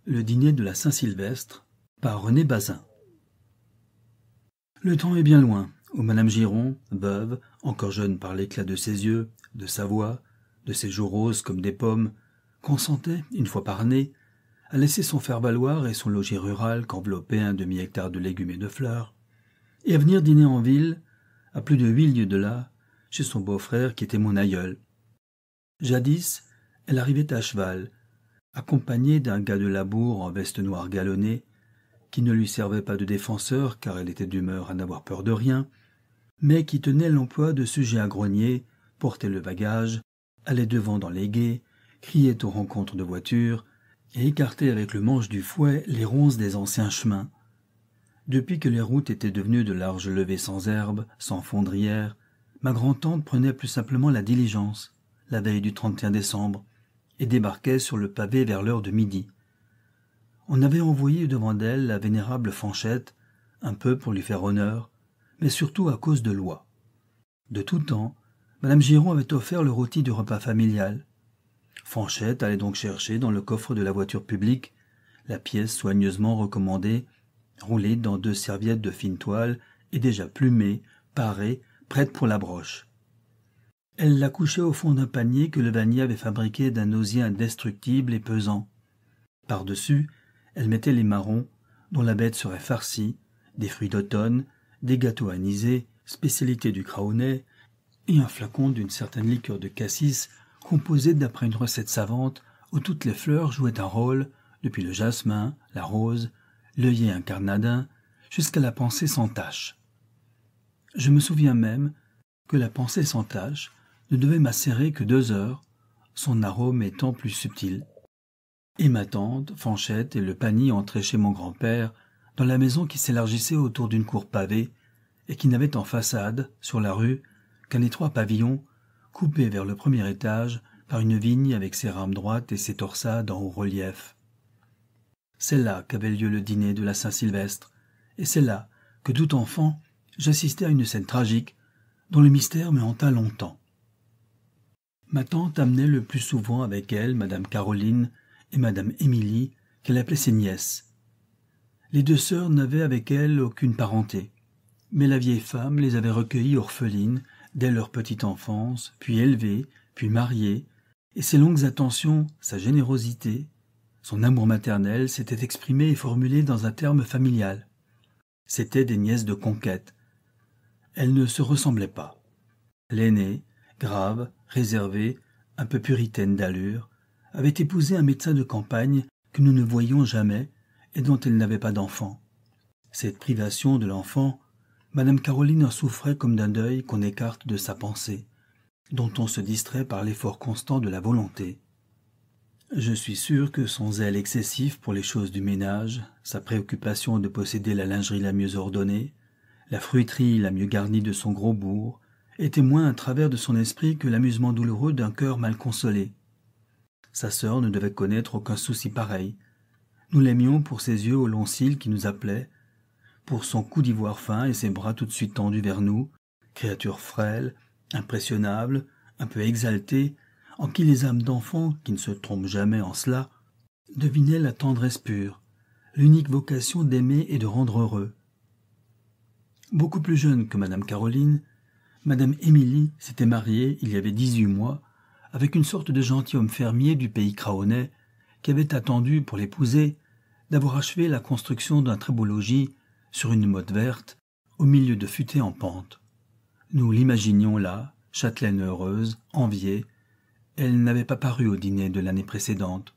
Le dîner de la Saint-Sylvestre par René Bazin. Le temps est bien loin, où Madame Giron, veuve, encore jeune par l'éclat de ses yeux, de sa voix, de ses joues roses comme des pommes, consentait, une fois par année, à laisser son faire-valoir et son logis rural qu'enveloppait un demi-hectare de légumes et de fleurs, et à venir dîner en ville, à plus de 8 lieues de là, chez son beau-frère qui était mon aïeul. Jadis, elle arrivait à cheval, accompagnée d'un gars de labour en veste noire galonnée, qui ne lui servait pas de défenseur car elle était d'humeur à n'avoir peur de rien, mais qui tenait l'emploi de sujet à grogner, portait le bagage, allait devant dans les gués, criait aux rencontres de voitures, et écartait avec le manche du fouet les ronces des anciens chemins. Depuis que les routes étaient devenues de larges levées sans herbe, sans fondrière, ma grand-tante prenait plus simplement la diligence, la veille du 31 décembre, et débarquait sur le pavé vers l'heure de midi. On avait envoyé devant d'elle la vénérable Fanchette, un peu pour lui faire honneur, mais surtout à cause de loi. De tout temps, Madame Giron avait offert le rôti du repas familial. Fanchette allait donc chercher dans le coffre de la voiture publique la pièce soigneusement recommandée, roulée dans 2 serviettes de fine toile et déjà plumée, parée, prête pour la broche. Elle la couchait au fond d'un panier que le vannier avait fabriqué d'un osier indestructible et pesant. Par-dessus, elle mettait les marrons, dont la bête serait farcie, des fruits d'automne, des gâteaux anisés, spécialité du Craonais, et un flacon d'une certaine liqueur de cassis composée d'après une recette savante où toutes les fleurs jouaient un rôle, depuis le jasmin, la rose, l'œillet incarnadin, jusqu'à la pensée sans tache. Je me souviens même que la pensée sans tache ne devait macérer que 2 heures, son arôme étant plus subtil. Et ma tante, Fanchette et le panier entraient chez mon grand-père, dans la maison qui s'élargissait autour d'une cour pavée, et qui n'avait en façade, sur la rue, qu'un étroit pavillon, coupé vers le premier étage par une vigne avec ses rames droites et ses torsades en haut relief. C'est là qu'avait lieu le dîner de la Saint-Sylvestre, et c'est là que, tout enfant, j'assistais à une scène tragique dont le mystère me hanta longtemps. Ma tante amenait le plus souvent avec elle Madame Caroline et Madame Émilie, qu'elle appelait ses nièces. Les 2 sœurs n'avaient avec elle aucune parenté, mais la vieille femme les avait recueillies orphelines dès leur petite enfance, puis élevées, puis mariées, et ses longues attentions, sa générosité, son amour maternel s'étaient exprimés et formulés dans un terme familial. C'étaient des nièces de conquête. Elles ne se ressemblaient pas. L'aînée, grave, réservée, un peu puritaine d'allure, avait épousé un médecin de campagne que nous ne voyions jamais et dont elle n'avait pas d'enfant. Cette privation de l'enfant, Madame Caroline en souffrait comme d'un deuil qu'on écarte de sa pensée, dont on se distrait par l'effort constant de la volonté. Je suis sûr que son zèle excessif pour les choses du ménage, sa préoccupation de posséder la lingerie la mieux ordonnée, la fruiterie la mieux garnie de son gros bourg, était moins un travers de son esprit que l'amusement douloureux d'un cœur mal consolé. Sa sœur ne devait connaître aucun souci pareil. Nous l'aimions pour ses yeux aux longs cils qui nous appelaient, pour son cou d'ivoire fin et ses bras tout de suite tendus vers nous, créature frêle, impressionnable, un peu exaltée, en qui les âmes d'enfants, qui ne se trompent jamais en cela, devinaient la tendresse pure, l'unique vocation d'aimer et de rendre heureux. Beaucoup plus jeune que Madame Caroline, Madame Émilie s'était mariée il y avait 18 mois avec une sorte de gentilhomme fermier du pays craonais qui avait attendu pour l'épouser d'avoir achevé la construction d'un très beau logis sur une motte verte au milieu de futaies en pente. Nous l'imaginions là, châtelaine heureuse, enviée. Elle n'avait pas paru au dîner de l'année précédente.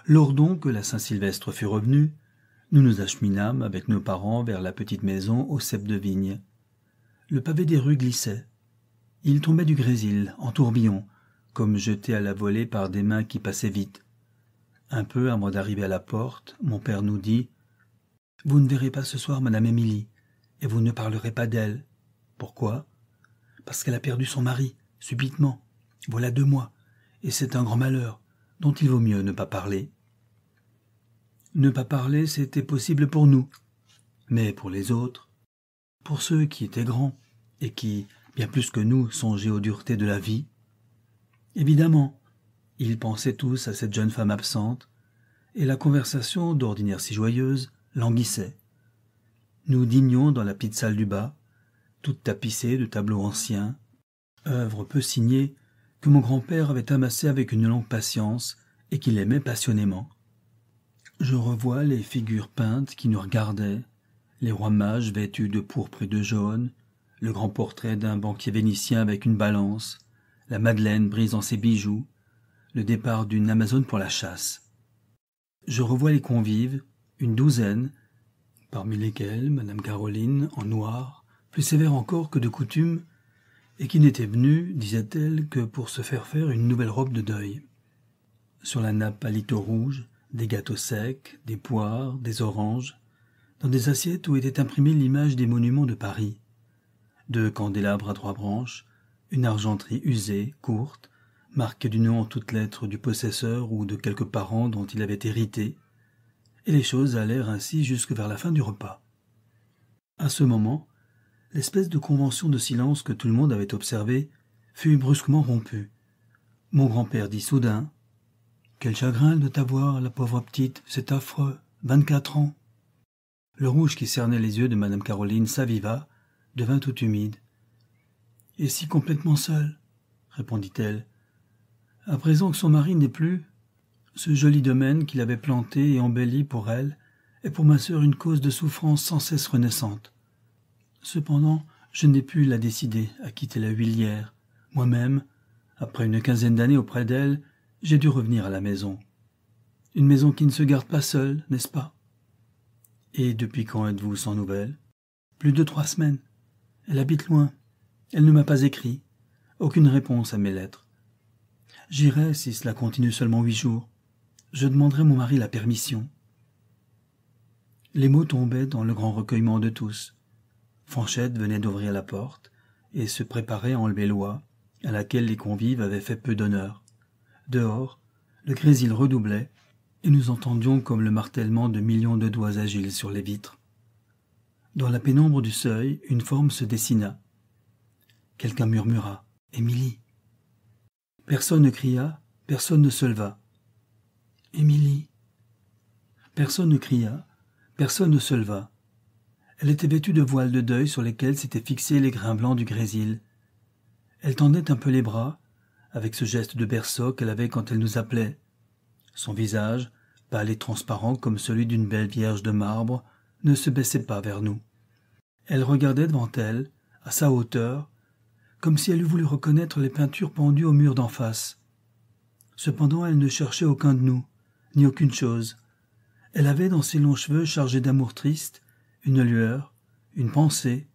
Lors donc que la Saint-Sylvestre fut revenue, nous nous acheminâmes avec nos parents vers la petite maison aux ceps de vigne. Le pavé des rues glissait. Il tombait du grésil, en tourbillon, comme jeté à la volée par des mains qui passaient vite. Un peu avant d'arriver à la porte, mon père nous dit « Vous ne verrez pas ce soir Madame Émilie, et vous ne parlerez pas d'elle. Pourquoi ? Parce qu'elle a perdu son mari, subitement, voilà 2 mois, et c'est un grand malheur, dont il vaut mieux ne pas parler. » Ne pas parler, c'était possible pour nous, mais pour les autres, pour ceux qui étaient grands, et qui, bien plus que nous, songeaient aux duretés de la vie, évidemment, ils pensaient tous à cette jeune femme absente, et la conversation, d'ordinaire si joyeuse, languissait. Nous dînions dans la petite salle du bas, toute tapissée de tableaux anciens, œuvres peu signées que mon grand-père avait amassées avec une longue patience et qu'il aimait passionnément. Je revois les figures peintes qui nous regardaient, les rois mages vêtus de pourpre et de jaune, le grand portrait d'un banquier vénitien avec une balance, la Madeleine brisant ses bijoux, le départ d'une Amazone pour la chasse. Je revois les convives, une douzaine, parmi lesquels Madame Caroline, en noir, plus sévère encore que de coutume, et qui n'était venue, disait-elle, que pour se faire une nouvelle robe de deuil. Sur la nappe à lito rouge, des gâteaux secs, des poires, des oranges, dans des assiettes où était imprimée l'image des monuments de Paris. Deux candélabres à 3 branches, une argenterie usée, courte, marquée du nom en toutes lettres du possesseur ou de quelques parents dont il avait hérité, et les choses allèrent ainsi jusque vers la fin du repas. À ce moment, l'espèce de convention de silence que tout le monde avait observée fut brusquement rompue. Mon grand-père dit soudain : « Quel chagrin de t'avoir, la pauvre petite, c'est affreux, 24 ans. » Le rouge qui cernait les yeux de Madame Caroline s'aviva, devint tout humide. « Et si complètement seule, répondit-elle. À présent que son mari n'est plus, ce joli domaine qu'il avait planté et embelli pour elle est pour ma sœur une cause de souffrance sans cesse renaissante. Cependant, je n'ai pu la décider à quitter la Huillière. Moi-même, après une quinzaine d'années auprès d'elle, j'ai dû revenir à la maison. Une maison qui ne se garde pas seule, n'est-ce pas? Et depuis quand êtes-vous sans nouvelles? Plus de 3 semaines. Elle habite loin. Elle ne m'a pas écrit. Aucune réponse à mes lettres. J'irai si cela continue seulement 8 jours. Je demanderai à mon mari la permission. » Les mots tombaient dans le grand recueillement de tous. Fanchette venait d'ouvrir la porte et se préparait à enlever l'oie, à laquelle les convives avaient fait peu d'honneur. Dehors, le grésil redoublait, et nous entendions comme le martèlement de millions de doigts agiles sur les vitres. Dans la pénombre du seuil, une forme se dessina. Quelqu'un murmura « Émilie !» Personne ne cria, personne ne se leva. « Émilie !» Personne ne cria, personne ne se leva. Elle était vêtue de voiles de deuil sur lesquels s'étaient fixés les grains blancs du grésil. Elle tendait un peu les bras, avec ce geste de berceau qu'elle avait quand elle nous appelait. Son visage, pâle et transparent comme celui d'une belle vierge de marbre, ne se baissait pas vers nous. Elle regardait devant elle, à sa hauteur, comme si elle eût voulu reconnaître les peintures pendues au mur d'en face. Cependant, elle ne cherchait aucun de nous, ni aucune chose. Elle avait dans ses longs cheveux chargés d'amour triste une lueur, une pensée,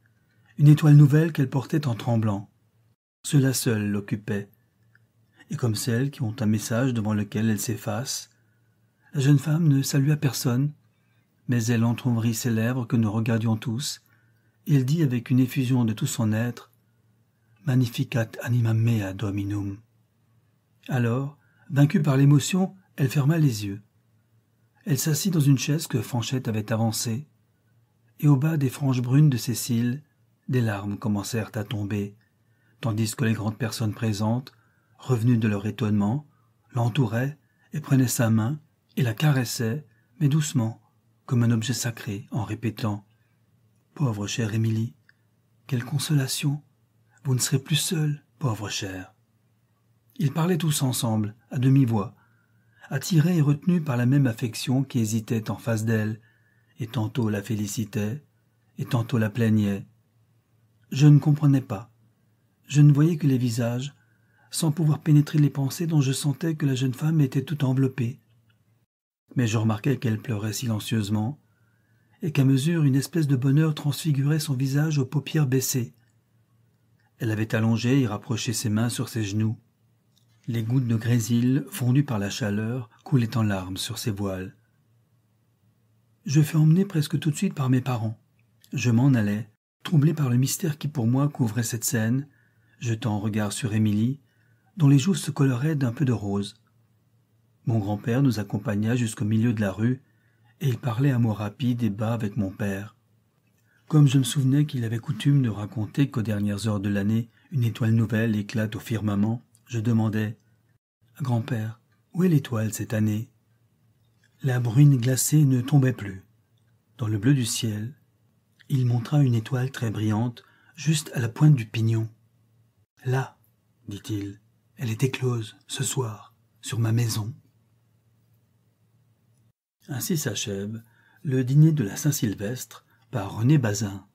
une étoile nouvelle qu'elle portait en tremblant. Cela seul l'occupait. Et comme celles qui ont un message devant lequel elles s'effacent, la jeune femme ne salua personne, mais elle entr'ouvrit ses lèvres que nous regardions tous, et elle dit avec une effusion de tout son être « Magnificat animam mea Dominum ». Alors, vaincue par l'émotion, elle ferma les yeux. Elle s'assit dans une chaise que Fanchette avait avancée, et au bas des franges brunes de ses cils, des larmes commencèrent à tomber, tandis que les grandes personnes présentes, revenues de leur étonnement, l'entouraient et prenaient sa main et la caressaient, mais doucement, comme un objet sacré, en répétant « Pauvre chère Émilie, quelle consolation! Vous ne serez plus seule, pauvre chère !» Ils parlaient tous ensemble, à demi-voix, attirés et retenus par la même affection qui hésitait en face d'elle, et tantôt la félicitait, et tantôt la plaignait. Je ne comprenais pas. Je ne voyais que les visages, sans pouvoir pénétrer les pensées dont je sentais que la jeune femme était toute enveloppée. Mais je remarquai qu'elle pleurait silencieusement, et qu'à mesure une espèce de bonheur transfigurait son visage aux paupières baissées. Elle avait allongé et rapproché ses mains sur ses genoux. Les gouttes de grésil, fondues par la chaleur, coulaient en larmes sur ses voiles. Je fus emmené presque tout de suite par mes parents. Je m'en allais, troublé par le mystère qui pour moi couvrait cette scène, jetant un regard sur Émilie, dont les joues se coloraient d'un peu de rose. Mon grand-père nous accompagna jusqu'au milieu de la rue, et il parlait à mots rapides et bas avec mon père. Comme je me souvenais qu'il avait coutume de raconter qu'aux dernières heures de l'année, une étoile nouvelle éclate au firmament, je demandai « Grand-père, où est l'étoile cette année ?» La bruine glacée ne tombait plus. Dans le bleu du ciel, il montra une étoile très brillante, juste à la pointe du pignon. « Là, dit-il, elle est éclose, ce soir, sur ma maison. » Ainsi s'achève le dîner de la Saint-Sylvestre par René Bazin.